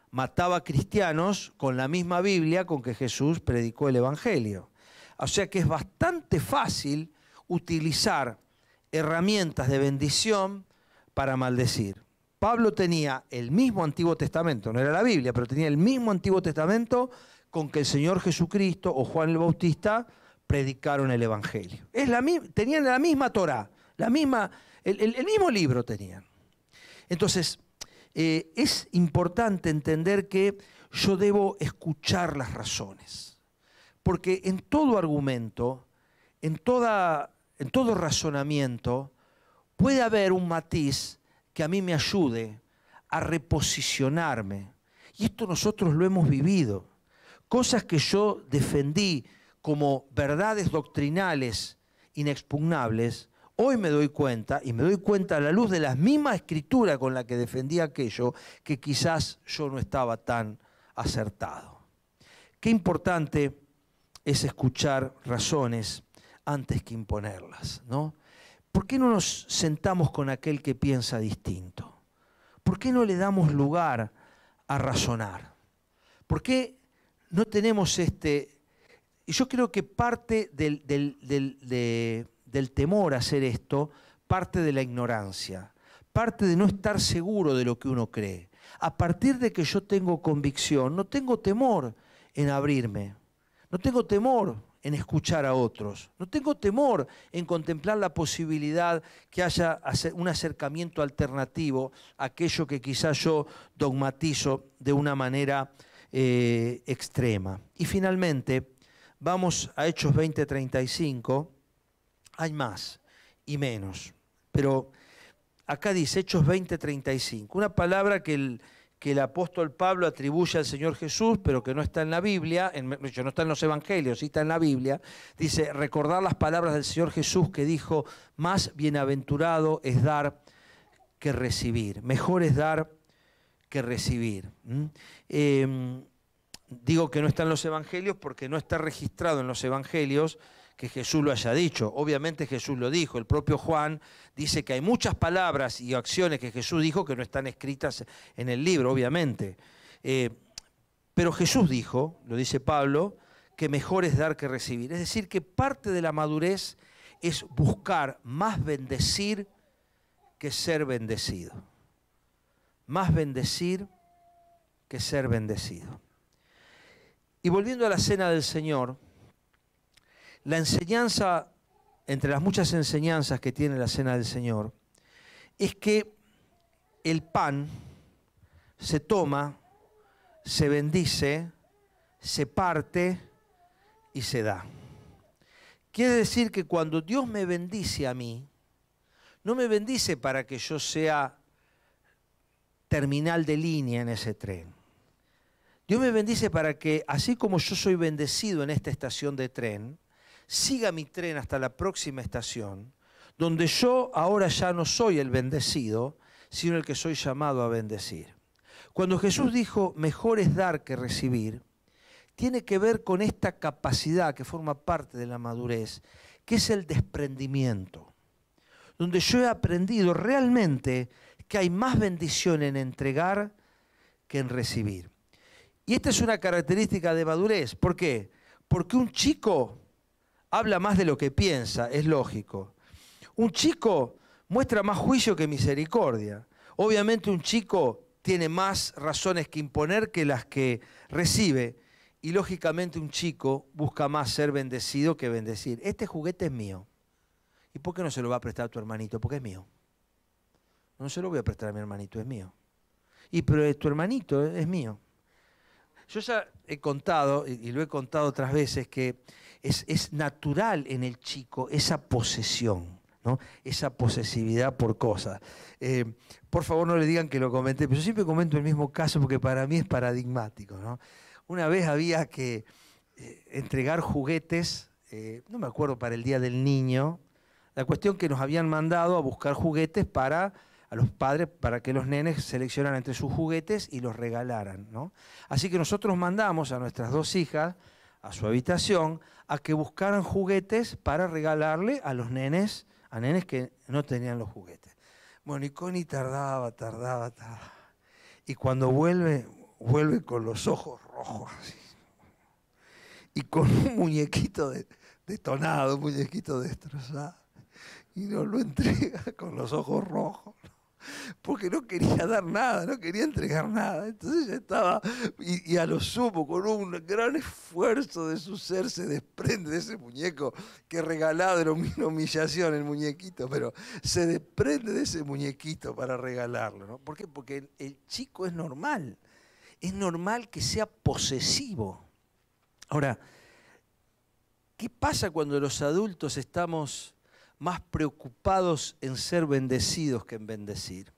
mataba cristianos con la misma Biblia con que Jesús predicó el Evangelio. O sea que es bastante fácil utilizar herramientas de bendición para maldecir. Pablo tenía el mismo Antiguo Testamento, no era la Biblia, pero tenía el mismo Antiguo Testamento con que el Señor Jesucristo o Juan el Bautista predicaron el Evangelio. Tenían la misma Torá, el mismo libro tenían. Entonces, es importante entender que yo debo escuchar las razones. Porque en todo argumento, en todo razonamiento, puede haber un matiz que a mí me ayude a reposicionarme. Y esto nosotros lo hemos vivido. Cosas que yo defendí como verdades doctrinales inexpugnables, hoy me doy cuenta, y me doy cuenta a la luz de la misma escritura con la que defendí aquello, que quizás yo no estaba tan acertado. Qué importante es escuchar razones antes que imponerlas, ¿no? ¿Por qué no nos sentamos con aquel que piensa distinto? ¿Por qué no le damos lugar a razonar? ¿Por qué no tenemos y yo creo que parte del temor a hacer esto, parte de la ignorancia, parte de no estar seguro de lo que uno cree. A partir de que yo tengo convicción, no tengo temor en abrirme. No tengo temor en escuchar a otros. No tengo temor en contemplar la posibilidad que haya un acercamiento alternativo a aquello que quizás yo dogmatizo de una manera extrema. Y finalmente, vamos a Hechos 20:35. Hay más. y menos. Pero acá dice Hechos 20:35, una palabra que el apóstol Pablo atribuye al Señor Jesús, pero que no está en la Biblia, no está en los evangelios, sí está en la Biblia. Dice, recordar las palabras del Señor Jesús que dijo, más bienaventurado es dar que recibir, mejor es dar que recibir. Digo que no está en los evangelios porque no está registrado en los evangelios que Jesús lo haya dicho. Obviamente Jesús lo dijo. El propio Juan dice que hay muchas palabras y acciones que Jesús dijo que no están escritas en el libro, obviamente. Pero Jesús dijo, lo dice Pablo, que mejor es dar que recibir. Es decir, que parte de la madurez es buscar más bendecir que ser bendecido. Más bendecir que ser bendecido. Y volviendo a la cena del Señor, la enseñanza, entre las muchas enseñanzas que tiene la cena del Señor, es que el pan se toma, se bendice, se parte y se da. Quiere decir que cuando Dios me bendice a mí, no me bendice para que yo sea terminal de línea en ese tren. Dios me bendice para que, así como yo soy bendecido en esta estación de tren, siga mi tren hasta la próxima estación, donde yo ahora ya no soy el bendecido, sino el que soy llamado a bendecir. Cuando Jesús dijo, mejor es dar que recibir, tiene que ver con esta capacidad que forma parte de la madurez, que es el desprendimiento, donde yo he aprendido realmente que hay más bendición en entregar que en recibir. Y esta es una característica de madurez. ¿Por qué? Porque un chico habla más de lo que piensa, es lógico. Un chico muestra más juicio que misericordia. Obviamente un chico tiene más razones que imponer que las que recibe. Y lógicamente un chico busca más ser bendecido que bendecir. Este juguete es mío. ¿Y por qué no se lo va a prestar a tu hermanito? Porque es mío. No se lo voy a prestar a mi hermanito, es mío. Pero tu hermanito es mío. Yo ya he contado, y lo he contado otras veces, que es natural en el chico esa posesión, ¿no? Esa posesividad por cosas. Por favor no le digan que lo comenté, pero yo siempre comento el mismo caso porque para mí es paradigmático, ¿no? Una vez había que entregar juguetes, no me acuerdo, para el Día del Niño. La cuestión que nos habían mandado a buscar juguetes a los padres para que los nenes seleccionaran entre sus juguetes y los regalaran, ¿no? Así que nosotros mandamos a nuestras dos hijas a su habitación a que buscaran juguetes para regalarle a los nenes, a nenes que no tenían los juguetes. Bueno, y Connie tardaba. Y cuando vuelve con los ojos rojos así, y con un muñequito detonado, un muñequito destrozado, y nos lo entrega con los ojos rojos, porque no quería dar nada, no quería entregar nada. Entonces ella estaba, y a lo sumo, con un gran esfuerzo de su ser, se desprende de ese muñeco que regalado, era una humillación el muñequito, pero se desprende de ese muñequito para regalarlo, ¿no? ¿Por qué? Porque el chico es normal que sea posesivo. Ahora, ¿qué pasa cuando los adultos estamos más preocupados en ser bendecidos que en bendecir?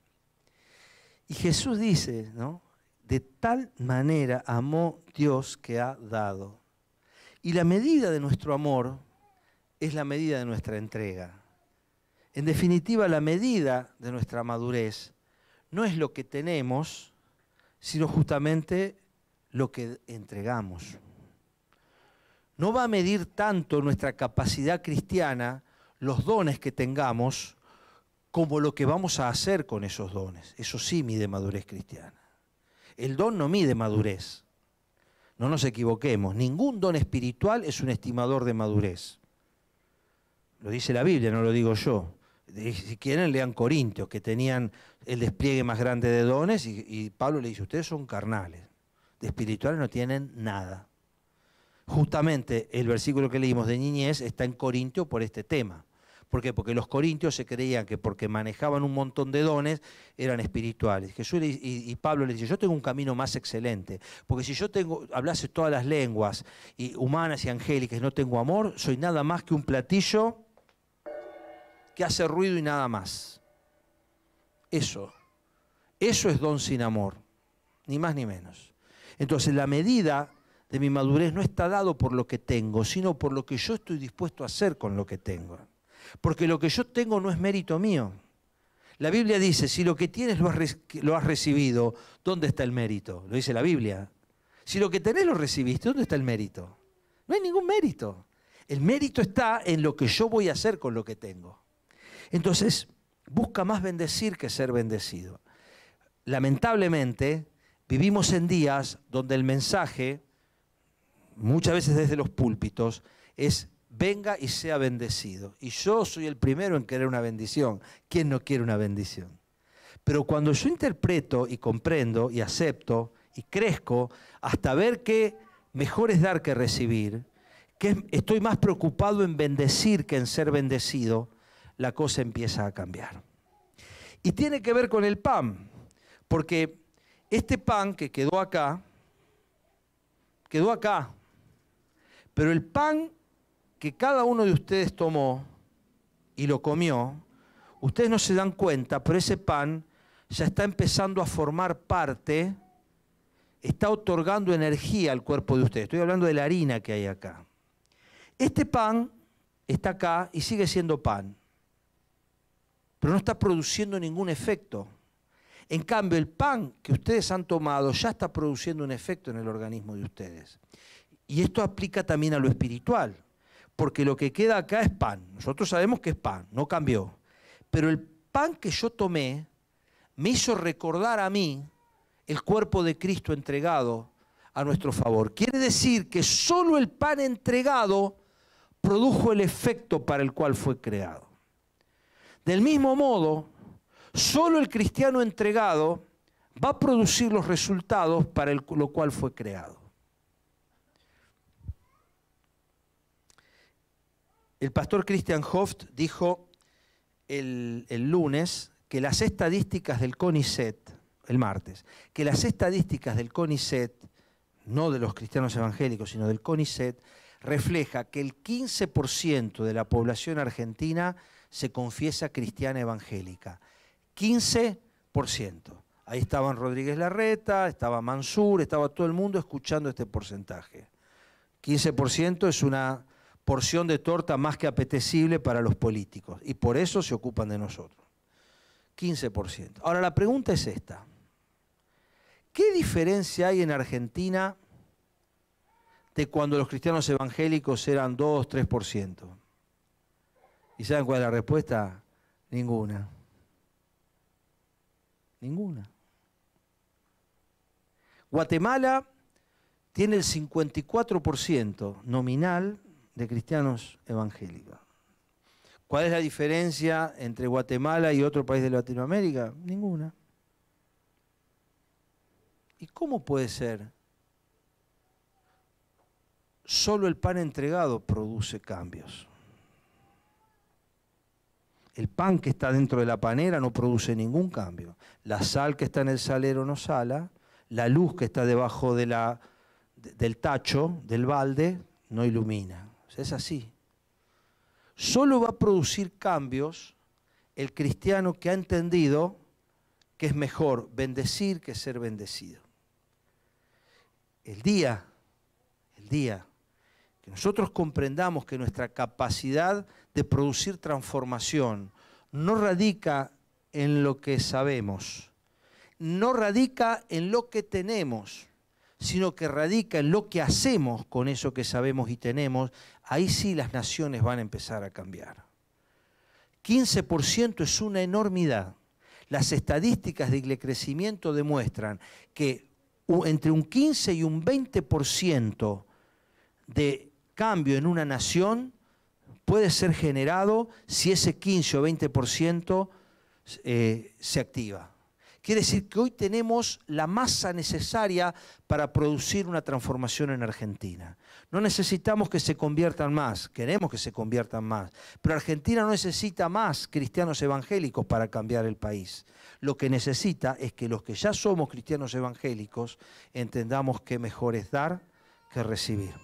Y Jesús dice, ¿no? De tal manera amó Dios que ha dado. Y la medida de nuestro amor es la medida de nuestra entrega. En definitiva, la medida de nuestra madurez no es lo que tenemos, sino justamente lo que entregamos. No va a medir tanto nuestra capacidad cristiana, los dones que tengamos, como lo que vamos a hacer con esos dones. Eso sí mide madurez cristiana. El don no mide madurez. No nos equivoquemos. Ningún don espiritual es un estimador de madurez. Lo dice la Biblia, no lo digo yo. Si quieren, lean Corintios, que tenían el despliegue más grande de dones, y Pablo le dice, ustedes son carnales. De espirituales no tienen nada. Justamente el versículo que leímos de niñez está en Corintios por este tema. ¿Por qué? Porque los corintios se creían que porque manejaban un montón de dones eran espirituales. Jesús y Pablo le dice, yo tengo un camino más excelente, porque si yo hablase todas las lenguas humanas y angélicas y no tengo amor, soy nada más que un platillo que hace ruido y nada más. Eso es don sin amor, ni más ni menos. Entonces la medida de mi madurez no está dado por lo que tengo, sino por lo que yo estoy dispuesto a hacer con lo que tengo. Porque lo que yo tengo no es mérito mío. La Biblia dice, si lo que tienes lo has recibido, ¿dónde está el mérito? Lo dice la Biblia. Si lo que tenés lo recibiste, ¿dónde está el mérito? No hay ningún mérito. El mérito está en lo que yo voy a hacer con lo que tengo. Entonces, busca más bendecir que ser bendecido. Lamentablemente, vivimos en días donde el mensaje, muchas veces desde los púlpitos, es venga y sea bendecido. Y yo soy el primero en querer una bendición. ¿Quién no quiere una bendición? Pero cuando yo interpreto y comprendo y acepto y crezco hasta ver que mejor es dar que recibir, que estoy más preocupado en bendecir que en ser bendecido, la cosa empieza a cambiar. Y tiene que ver con el pan, porque este pan que quedó acá, pero el pan que cada uno de ustedes tomó y lo comió, ustedes no se dan cuenta, pero ese pan ya está empezando a formar parte, está otorgando energía al cuerpo de ustedes. Estoy hablando de la harina que hay acá. Este pan está acá y sigue siendo pan, pero no está produciendo ningún efecto. En cambio, el pan que ustedes han tomado ya está produciendo un efecto en el organismo de ustedes. Y esto aplica también a lo espiritual, porque lo que queda acá es pan. Nosotros sabemos que es pan, no cambió. Pero el pan que yo tomé me hizo recordar a mí el cuerpo de Cristo entregado a nuestro favor. Quiere decir que solo el pan entregado produjo el efecto para el cual fue creado. Del mismo modo, solo el cristiano entregado va a producir los resultados para lo cual fue creado. El pastor Christian Hoft dijo el lunes que las estadísticas del CONICET, el martes, que las estadísticas del CONICET, no de los cristianos evangélicos, sino del CONICET, refleja que el 15% de la población argentina se confiesa cristiana evangélica. 15%. Ahí estaban Rodríguez Larreta, estaba Mansur, estaba todo el mundo escuchando este porcentaje. 15% es una porción de torta más que apetecible para los políticos y por eso se ocupan de nosotros. 15%. Ahora la pregunta es esta. ¿Qué diferencia hay en Argentina de cuando los cristianos evangélicos eran 2, 3%? ¿Y saben cuál es la respuesta? Ninguna. Ninguna. Guatemala tiene el 54% nominal de cristianos evangélicos. ¿Cuál es la diferencia entre Guatemala y otro país de Latinoamérica? Ninguna. ¿Y cómo puede ser? Solo el pan entregado produce cambios. El pan que está dentro de la panera no produce ningún cambio. La sal que está en el salero no sala, la luz que está debajo del tacho, del balde, no ilumina. O sea, es así. Solo va a producir cambios el cristiano que ha entendido que es mejor bendecir que ser bendecido. El día que nosotros comprendamos que nuestra capacidad de producir transformación no radica en lo que sabemos, no radica en lo que tenemos, sino que radica en lo que hacemos con eso que sabemos y tenemos, ahí sí las naciones van a empezar a cambiar. 15% es una enormidad. Las estadísticas de crecimiento demuestran que entre un 15 y un 20% de cambio en una nación puede ser generado si ese 15 o 20% se activa. Quiere decir que hoy tenemos la masa necesaria para producir una transformación en Argentina. No necesitamos que se conviertan más, queremos que se conviertan más, pero Argentina no necesita más cristianos evangélicos para cambiar el país. Lo que necesita es que los que ya somos cristianos evangélicos entendamos que mejor es dar que recibir.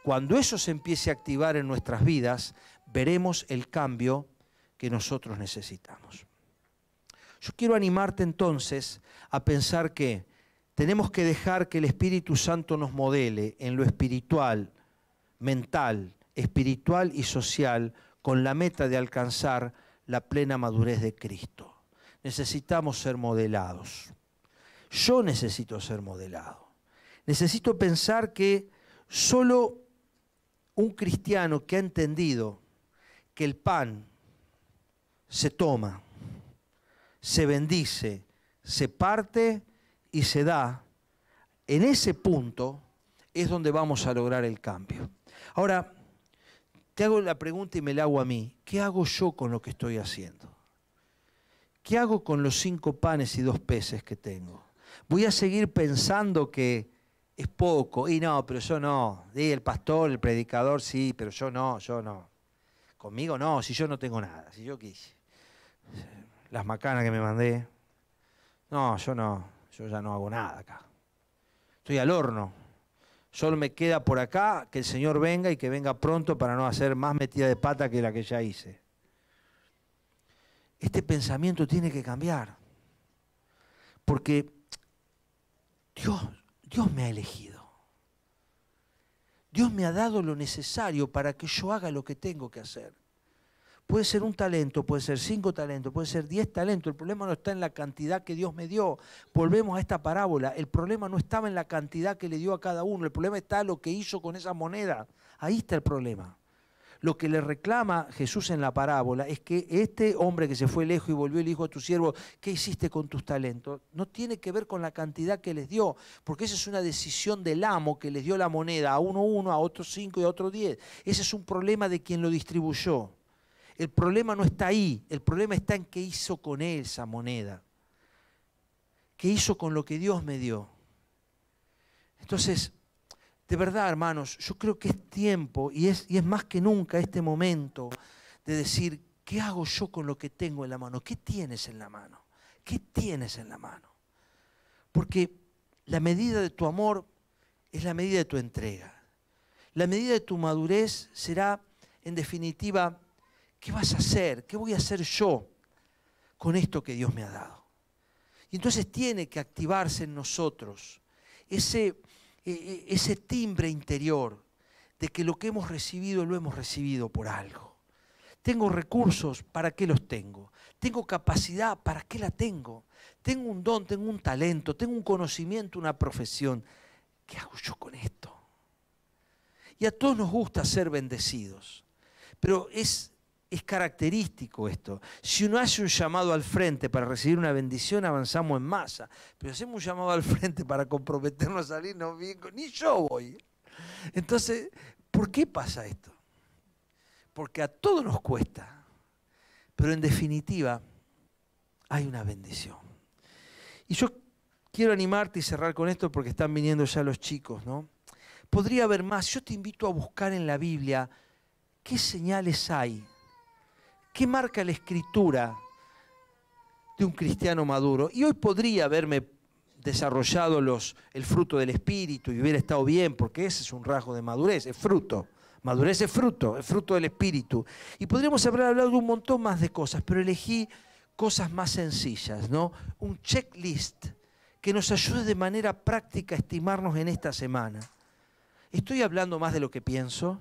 Cuando eso se empiece a activar en nuestras vidas, veremos el cambio que nosotros necesitamos. Yo quiero animarte entonces a pensar que tenemos que dejar que el Espíritu Santo nos modele en lo espiritual, mental, espiritual y social, con la meta de alcanzar la plena madurez de Cristo. Necesitamos ser modelados. Yo necesito ser modelado. Necesito pensar que solo un cristiano que ha entendido que el pan se toma, se bendice, se parte y se da, en ese punto es donde vamos a lograr el cambio. Ahora, te hago la pregunta y me la hago a mí. ¿Qué hago yo con lo que estoy haciendo? ¿Qué hago con los 5 panes y 2 peces que tengo? ¿Voy a seguir pensando que es poco? Y no, pero yo no. El pastor, el predicador, sí, pero yo no. Conmigo no, si yo no tengo nada. Si yo quise. Las macanas que me mandé. No, yo no. Yo ya no hago nada acá. Estoy al horno. Solo me queda por acá que el Señor venga y que venga pronto para no hacer más metida de pata que la que ya hice. Este pensamiento tiene que cambiar. Porque Dios me ha elegido. Dios me ha dado lo necesario para que yo haga lo que tengo que hacer. Puede ser un talento, puede ser 5 talentos, puede ser 10 talentos. El problema no está en la cantidad que Dios me dio. Volvemos a esta parábola. El problema no estaba en la cantidad que le dio a cada uno. El problema está en lo que hizo con esa moneda. Ahí está el problema. Lo que le reclama Jesús en la parábola es que este hombre que se fue lejos y volvió y le dijo a tu siervo, ¿qué hiciste con tus talentos? No tiene que ver con la cantidad que les dio, porque esa es una decisión del amo que les dio la moneda a uno, a otros 5 y a otros 10. Ese es un problema de quien lo distribuyó. El problema no está ahí, el problema está en qué hizo con él esa moneda. ¿Qué hizo con lo que Dios me dio? Entonces, de verdad, hermanos, yo creo que es tiempo y es más que nunca este momento de decir, ¿qué hago yo con lo que tengo en la mano? ¿Qué tienes en la mano? ¿Qué tienes en la mano? Porque la medida de tu amor es la medida de tu entrega. La medida de tu madurez será, en definitiva, ¿qué vas a hacer? ¿Qué voy a hacer yo con esto que Dios me ha dado? Y entonces tiene que activarse en nosotros ese timbre interior de que lo que hemos recibido lo hemos recibido por algo. Tengo recursos, ¿para qué los tengo? Tengo capacidad, ¿para qué la tengo? Tengo un don, tengo un talento, tengo un conocimiento, una profesión. ¿Qué hago yo con esto? Y a todos nos gusta ser bendecidos, pero es característico esto. Si uno hace un llamado al frente para recibir una bendición, avanzamos en masa. Pero hacemos un llamado al frente para comprometernos a salir, no vengo, ni yo voy. Entonces, ¿por qué pasa esto? Porque a todos nos cuesta. Pero en definitiva, hay una bendición. Y yo quiero animarte y cerrar con esto porque están viniendo ya los chicos, ¿no? Podría haber más. Yo te invito a buscar en la Biblia qué señales hay. ¿Qué marca la escritura de un cristiano maduro? Y hoy podría haberme desarrollado el fruto del Espíritu y hubiera estado bien, porque ese es un rasgo de madurez, es fruto. Madurez es fruto del Espíritu. Y podríamos haber hablado de un montón más de cosas, pero elegí cosas más sencillas, ¿no? Un checklist que nos ayude de manera práctica a estimarnos en esta semana. ¿Estoy hablando más de lo que pienso?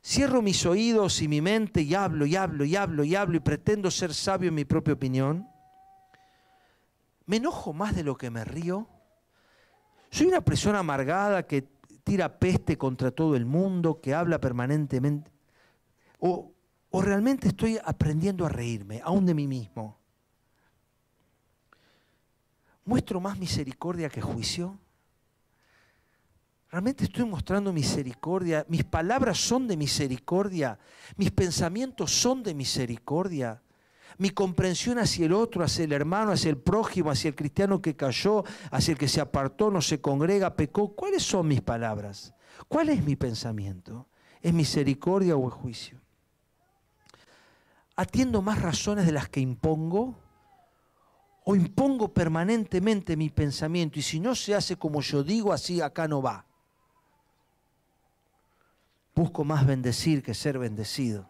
Cierro mis oídos y mi mente y hablo y pretendo ser sabio en mi propia opinión. ¿Me enojo más de lo que me río? ¿Soy una persona amargada que tira peste contra todo el mundo, que habla permanentemente? ¿O realmente estoy aprendiendo a reírme, aún de mí mismo? ¿Muestro más misericordia que juicio? ¿Realmente estoy mostrando misericordia? ¿Mis palabras son de misericordia? ¿Mis pensamientos son de misericordia? ¿Mi comprensión hacia el otro, hacia el hermano, hacia el prójimo, hacia el cristiano que cayó, hacia el que se apartó, no se congrega, pecó? ¿Cuáles son mis palabras? ¿Cuál es mi pensamiento? ¿Es misericordia o es juicio? ¿Atiendo más razones de las que impongo? ¿O impongo permanentemente mi pensamiento? Y si no se hace como yo digo, así acá no va. Busco más bendecir que ser bendecido.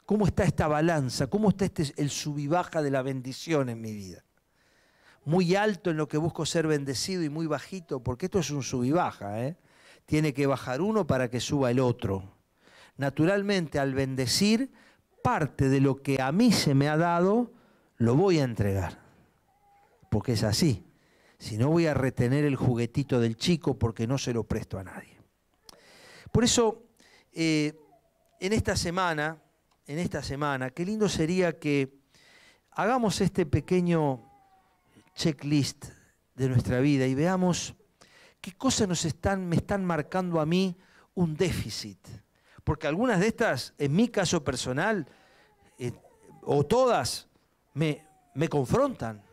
¿Cómo está esta balanza? ¿Cómo está el sub y baja de la bendición en mi vida? Muy alto en lo que busco ser bendecido y muy bajito, porque esto es un sub y baja, ¿eh? Tiene que bajar uno para que suba el otro. Naturalmente, al bendecir, parte de lo que a mí se me ha dado, lo voy a entregar. Porque es así. Si no, voy a retener el juguetito del chico porque no se lo presto a nadie. Por eso, en esta semana, qué lindo sería que hagamos este pequeño checklist de nuestra vida y veamos qué cosas me están marcando a mí un déficit. Porque algunas de estas, en mi caso personal, o todas, me confrontan.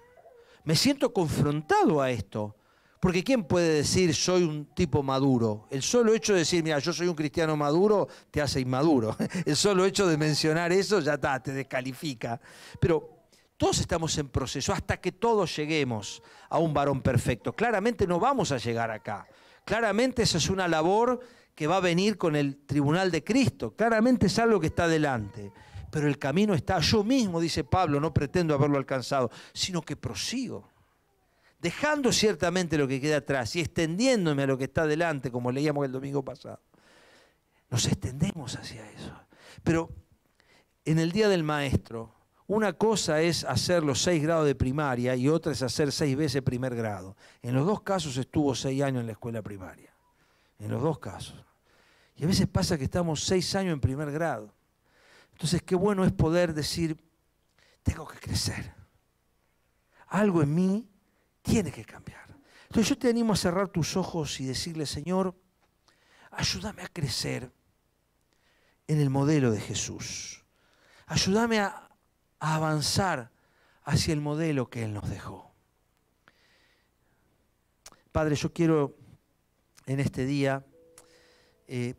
Me siento confrontado a esto. Porque ¿quién puede decir soy un tipo maduro? El solo hecho de decir, mira, yo soy un cristiano maduro, te hace inmaduro. El solo hecho de mencionar eso ya está, te descalifica. Pero todos estamos en proceso hasta que todos lleguemos a un varón perfecto. Claramente no vamos a llegar acá. Claramente esa es una labor que va a venir con el tribunal de Cristo. Claramente es algo que está delante. Pero el camino está, yo mismo, dice Pablo, no pretendo haberlo alcanzado, sino que prosigo. Dejando ciertamente lo que queda atrás y extendiéndome a lo que está delante, como leíamos el domingo pasado. Nos extendemos hacia eso. Pero en el día del maestro, una cosa es hacer los 6 grados de primaria y otra es hacer 6 veces primer grado. En los dos casos estuvo 6 años en la escuela primaria. En los dos casos. Y a veces pasa que estamos 6 años en primer grado. Entonces, qué bueno es poder decir, tengo que crecer. Algo en mí tiene que cambiar. Entonces yo te animo a cerrar tus ojos y decirle, Señor, ayúdame a crecer en el modelo de Jesús. Ayúdame a avanzar hacia el modelo que Él nos dejó. Padre, yo quiero en este día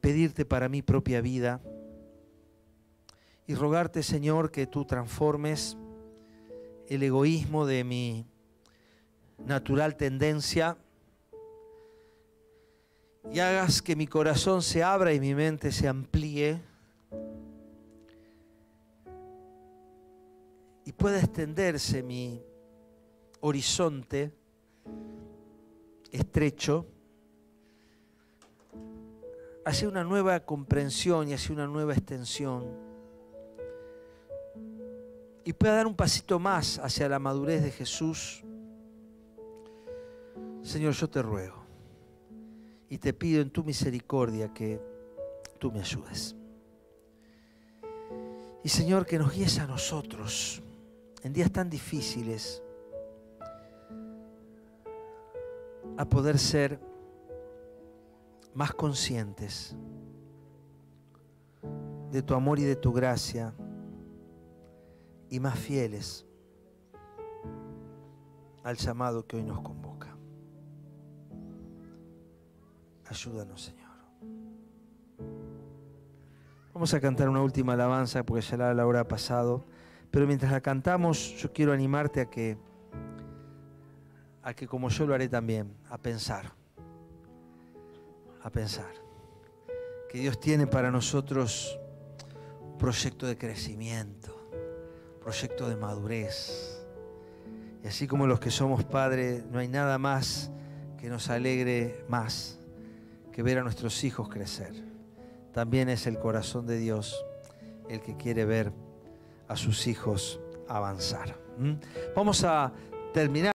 pedirte para mi propia vida y rogarte, Señor, que tú transformes el egoísmo de mi natural tendencia y hagas que mi corazón se abra y mi mente se amplíe y pueda extenderse mi horizonte estrecho hacia una nueva comprensión y hacia una nueva extensión y pueda dar un pasito más hacia la madurez de Jesús. Señor, yo te ruego y te pido en tu misericordia que tú me ayudes. Y Señor, que nos guíes a nosotros en días tan difíciles a poder ser más conscientes de tu amor y de tu gracia y más fieles al llamado que hoy nos convoca. Ayúdanos, Señor. Vamos a cantar una última alabanza porque ya la hora ha pasado. Pero mientras la cantamos, yo quiero animarte a que como yo lo haré también, a pensar. Que Dios tiene para nosotros un proyecto de crecimiento, un proyecto de madurez. Y así como los que somos padres, no hay nada más que nos alegre más que ver a nuestros hijos crecer. También es el corazón de Dios el que quiere ver a sus hijos avanzar. Vamos a terminar.